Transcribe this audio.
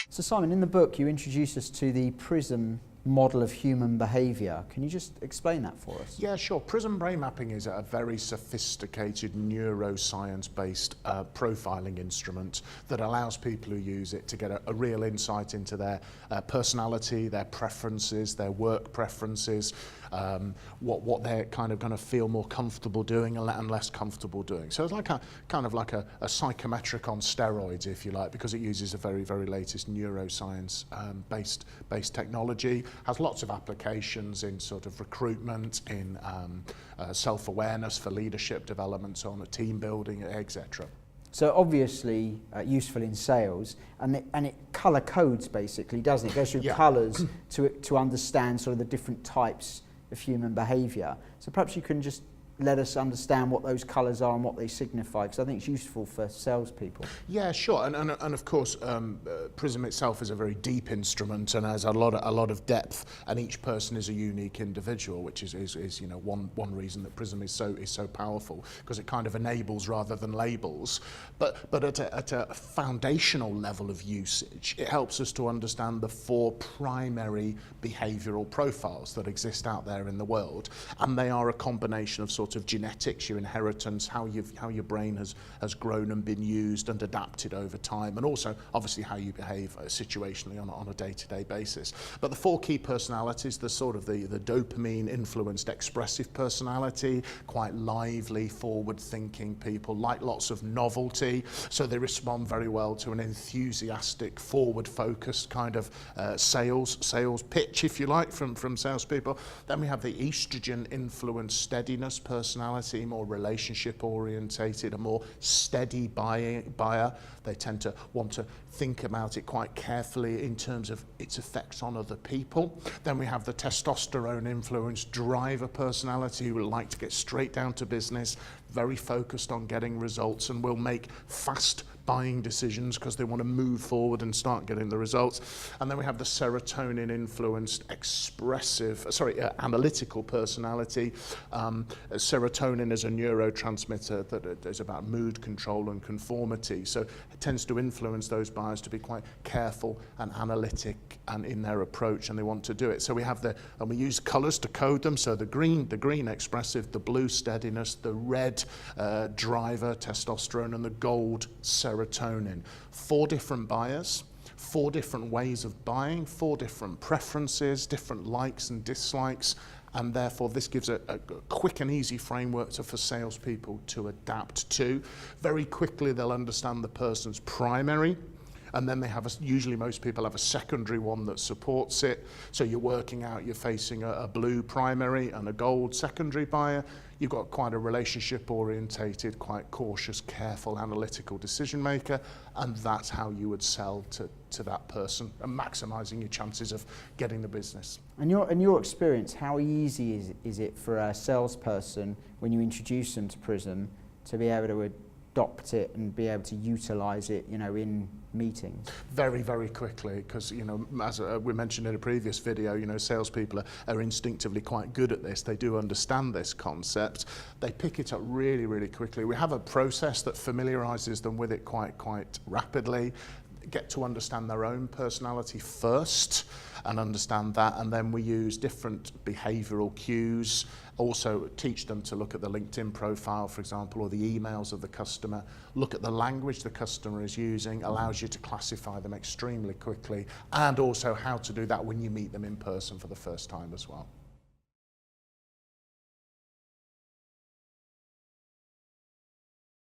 So Simon, in the book you introduce us to the Prism model of human behaviour. Can you just explain that for us? Yeah, sure. Prism Brain Mapping is a very sophisticated neuroscience-based profiling instrument that allows people who use it to get a real insight into their personality, their preferences, their work preferences, what they're kind of going to feel more comfortable doing and less comfortable doing. So it's like a kind of like a psychometric on steroids, if you like, because it uses a very, very latest neuroscience based technology. Has lots of applications in sort of recruitment, in self-awareness for leadership development, so on, team building, etc. So obviously useful in sales, and it colour codes basically, doesn't it? It goes through colours to understand sort of the different types of human behaviour. So perhaps you can just let us understand what those colours are and what they signify, because I think it's useful for salespeople. Yeah, sure, and of course Prism itself is a very deep instrument and has a lot of depth, and each person is a unique individual, which is you know one reason that Prism is so powerful, because it kind of enables rather than labels. But at a foundational level of usage, it helps us to understand the 4 primary behavioural profiles that exist out there in the world, and they are a combination of sort of genetics, your inheritance, how your brain has grown and been used and adapted over time, and also obviously how you behave situationally on a day-to-day basis. But the 4 key personalities, the sort of the dopamine influenced expressive personality, quite lively, forward-thinking people, like lots of novelty, so they respond very well to an enthusiastic, forward-focused kind of sales pitch, if you like, from salespeople. Then we have the estrogen influenced steadiness personality, more relationship orientated, a more steady buyer. They tend to want to think about it quite carefully in terms of its effects on other people. Then we have the testosterone influenced driver personality, who would like to get straight down to business, very focused on getting results, and will make fast buying decisions because they want to move forward and start getting the results. And then we have the serotonin influenced analytical personality. Serotonin is a neurotransmitter that is about mood control and conformity, so it tends to influence those buyers to be quite careful and analytic and in their approach, and they want to do it. So we have and we use colours to code them, so the green expressive, the blue steadiness, the red driver testosterone, and the gold serotonin. 4 different buyers, 4 different ways of buying, 4 different preferences, different likes and dislikes, and therefore this gives a quick and easy framework for salespeople to adapt to. Very quickly they'll understand the person's primary, and then they have usually most people have a secondary one that supports it. So you're working out, you're facing a blue primary and a gold secondary buyer. You've got quite a relationship orientated, quite cautious, careful, analytical decision maker, and that's how you would sell to that person and maximizing your chances of getting the business. In your experience, how easy is it for a salesperson, when you introduce them to Prism, to be able to adopt it and be able to utilize it, you know, in meetings? Very, very quickly, because, you know, as we mentioned in a previous video, you know, salespeople are instinctively quite good at this. They do understand this concept. They pick it up really, really quickly. We have a process that familiarizes them with it quite rapidly. Get to understand their own personality first and understand that, and then we use different behavioral cues. Also teach them to look at the LinkedIn profile, for example, or the emails of the customer. Look at the language the customer is using, allows you to classify them extremely quickly, and also how to do that when you meet them in person for the first time as well.